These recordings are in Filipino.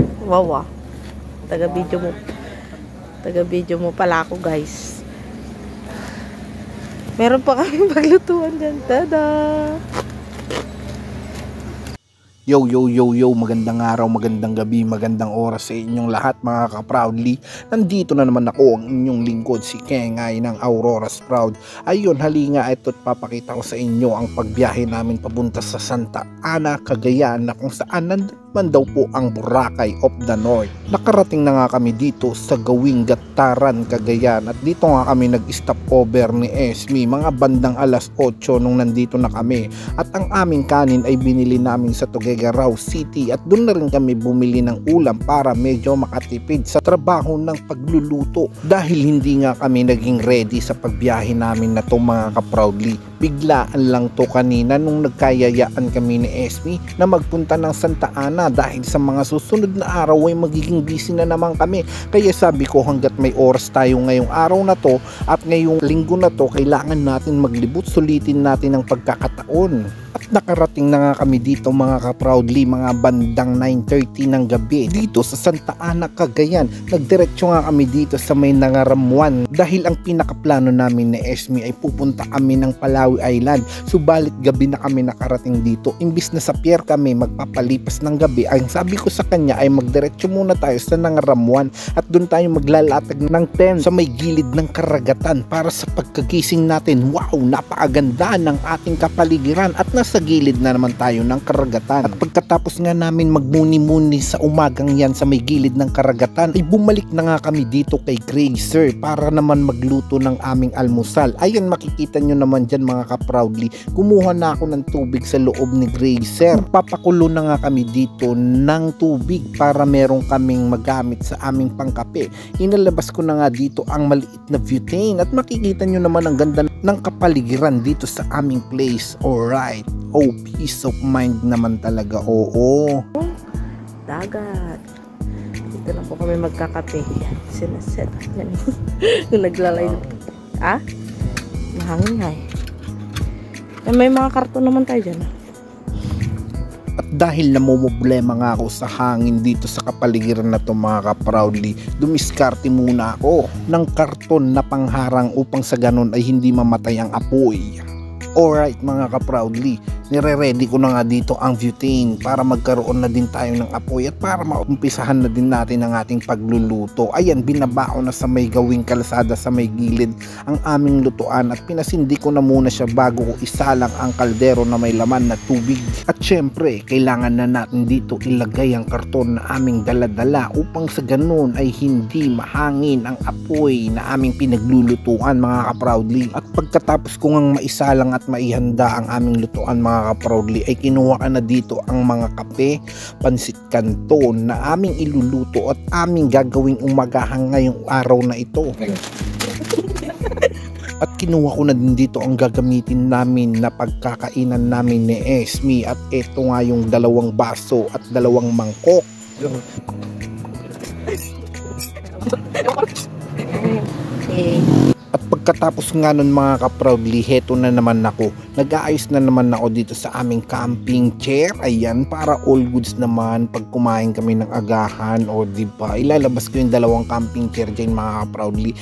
Wow ah. Taga-video mo pala ako guys. Meron pa kami paglutuan dyan. Tada! Yo, magandang araw, magandang gabi, magandang oras sa inyong lahat mga ka-proudly. Nandito na naman ako, ang inyong lingkod, si Kengay ng Aurora's Proud. Ayun, halinga ito't papakita ko sa inyo ang pagbiyahe namin papunta sa Santa Ana, Cagayan, na kung saan nandun daw po ang Boracay of the North. Nakarating na nga kami dito sa gawing Gataran, Cagayan, at dito nga kami nag-stop over ni Esme, mga bandang alas 8 nung nandito na kami. At ang aming kanin ay binili namin sa Tuguegarao City at doon na rin kami bumili ng ulam para medyo makatipid sa trabaho ng pagluluto dahil hindi nga kami naging ready sa pagbiyahe namin na to mga ka-proudly. Biglaan lang to kanina nung nagkayayaan kami ni Esme na magpunta ng Santa Ana dahil sa mga susunod na araw ay magiging busy na naman kami. Kaya sabi ko hanggat may oras tayo ngayong araw na to at ngayong linggo na to, kailangan natin maglibot, sulitin natin ang pagkakataon. At nakarating na nga kami dito mga ka-proudly, mga bandang 9:30 ng gabi dito sa Santa Ana, Cagayan. Nagdiretso nga kami dito sa may Nangaramuan dahil ang pinakaplano namin ni Esme ay pupunta kami ng Palawi Island. Subalit gabi na kami nakarating dito. Imbis na sa pier kami magpapalipas ng gabi, ang sabi ko sa kanya ay magdiretso muna tayo sa Nangaramuan at doon tayo maglalatag ng tent sa may gilid ng karagatan para sa pagkagising natin. Wow, napakaganda ng ating kapaligiran at nasa gilid na naman tayo ng karagatan. At pagkatapos nga namin magmuni-muni sa umagang yan sa may gilid ng karagatan, ay bumalik na nga kami dito kay Grazer para naman magluto ng aming almusal. Ayan, makikita nyo naman dyan mga ka-proudly, kumuha na ako ng tubig sa loob ni Grazer. Papakulo na nga kami dito ng tubig para meron kaming magamit sa aming pangkape. Inalabas ko na nga dito ang maliit na butane at makikita nyo naman ang ganda ng kapaligiran dito sa aming place. Alright. Oh, peace of mind naman talaga. Oo. Dagat. Dito na po kami magkakape. Yan, sinaset. Yan. Yung naglalay. Ah? Mahangin nga eh. May mga karton naman tayo dyan. At dahil namumblema nga ako sa hangin dito sa kapaligiran na to mga ka-proudly, dumiskarte muna ako ng karton na pangharang upang sa ganun ay hindi mamatay ang apoy. Alright mga ka-proudly, nire-ready ko na nga dito ang butane para magkaroon na din tayo ng apoy at para maumpisahan na din natin ang ating pagluluto. Ayan, binabao na sa may gawing kalsada sa may gilid ang aming lutuan at pinasindi ko na muna siya bago ko isalang ang kaldero na may laman na tubig. At syempre, kailangan na natin dito ilagay ang karton na aming daladala upang sa ganun ay hindi mahangin ang apoy na aming pinaglulutuan mga ka-proudly. At pagkatapos ko ngang maisalang at maihanda ang aming lutuan mga ka-proudly, ay kinuha ka na dito ang mga kape, pansit canton na aming iluluto at aming gagawing umagahan ngayong araw na ito. At kinuha ko na din dito ang gagamitin namin na pagkakainan namin ni Esme at ito nga yung 2 baso at 2 mangkok. At pagkatapos nga nun mga ka-proudly, heto na naman ako. Nag-aayos na naman ako dito sa aming camping chair. Ayan, para all goods naman pag kumain kami ng agahan o diba. Ilalabas ko yung 2 camping chair dyan mga ka-proudly.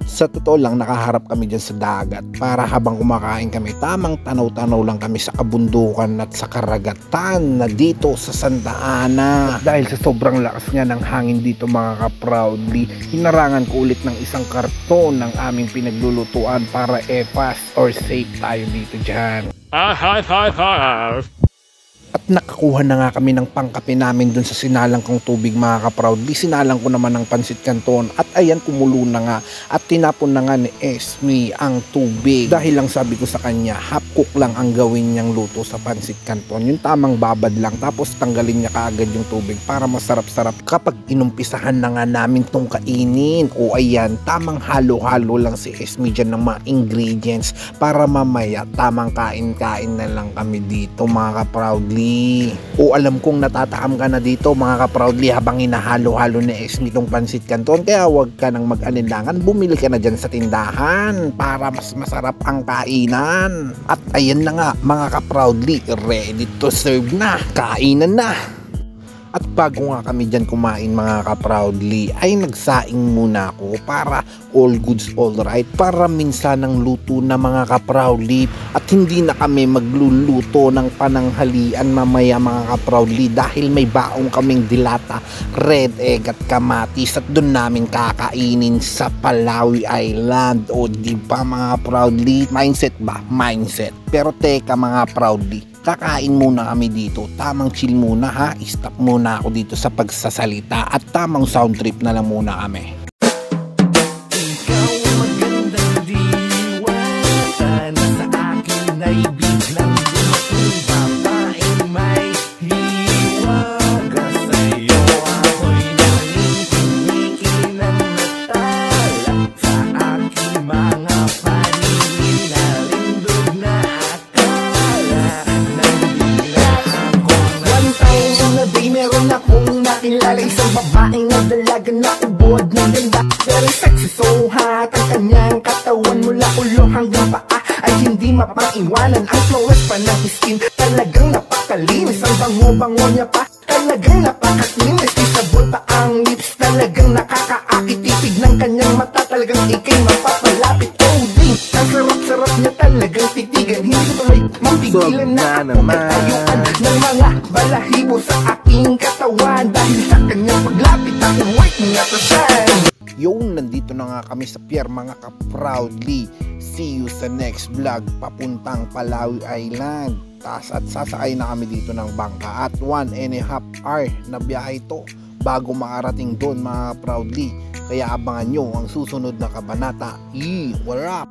Sa totoo lang, nakaharap kami dyan sa dagat para habang kumakain kami, tamang tanaw-tanaw lang kami sa kabundukan at sa karagatan na dito sa Santa Ana. At dahil sa sobrang lakas nga ng hangin dito mga ka-proudly, hinarangan ko ulit ng isang karton ng aming pinaglulutuan para fast or safe tayo dito dyan. At nakakuha na nga kami ng pangkape namin dun sa sinalang kong tubig mga ka-proudly. Sinalang ko naman ng pansit canton at ayan, kumulo na nga at tinapon na nga ni Esme ang tubig dahil lang sabi ko sa kanya half cook lang ang gawin niyang luto sa pansit canton, yung tamang babad lang, tapos tanggalin niya kaagad yung tubig para masarap-sarap kapag inumpisahan na nga namin tong kainin. O ayan, tamang halo-halo lang si Esme dyan ng mga ingredients para mamaya tamang kain-kain na lang kami dito mga ka-proudly. O alam kong natataam ka na dito mga ka-proudly habang hinahalo-halo ni Esme itong pansit canton, kaya huwag ka nang mag-alinlangan, bumili ka na dyan sa tindahan para mas masarap ang kainan. At ayan na nga mga ka-proudly, ready to serve na, kainan na. At bago nga kami dyan kumain mga ka-proudly, ay nagsaing muna ako para all goods all right, para minsan ang luto na mga ka-proudly at hindi na kami magluluto ng pananghalian mamaya mga ka-proudly dahil may baong kaming dilata, red egg at kamatis at doon namin kakainin sa Palawi Island. O di ba mga proudly, mindset ba? Mindset. Pero teka mga proudly, kakain muna kami dito, tamang chill muna ha, stop muna ako dito sa pagsasalita at tamang sound trip na lang muna kami. Ikaw magandang diwata na sa akin ay biglang dumating babaeng may hiwaga sa'yo. Ako'y nanginginig ng natala sa aking mga paningin na lindog na akala. Nandila ako na one time na day meron akong nakilala isang babaeng nagdalaga na ubod ng ganda. Very sexy, so hot ang kanyang katawan mula ulo hanggang paa ay hindi mapang-iwanan. Ang flawless pa ng skin, talagang napakalinis. Ang bango-bango niya pa, talagang napakakinis. Kisabot pa ang lips, talagang nakakaakit. Titig ng kanyang mata, talagang ikay mapapalapit. Oh ding, ang sarap-sarap niya talagang titigan. Hindi ko tuloy mapigilan na ako katayuan ng mga balahibo sa aking katawan. Dahil sa kanyang paglapit, ako wait nga pasan. Yung nandito na nga kami sa pier mga ka-proudly. See you sa next vlog papuntang Palawi Island. At sasakay na kami dito ng bangka at 1.5 hour na biyahe ito bago makarating doon mga proudly. Kaya abangan nyo ang susunod na kabanata. What up?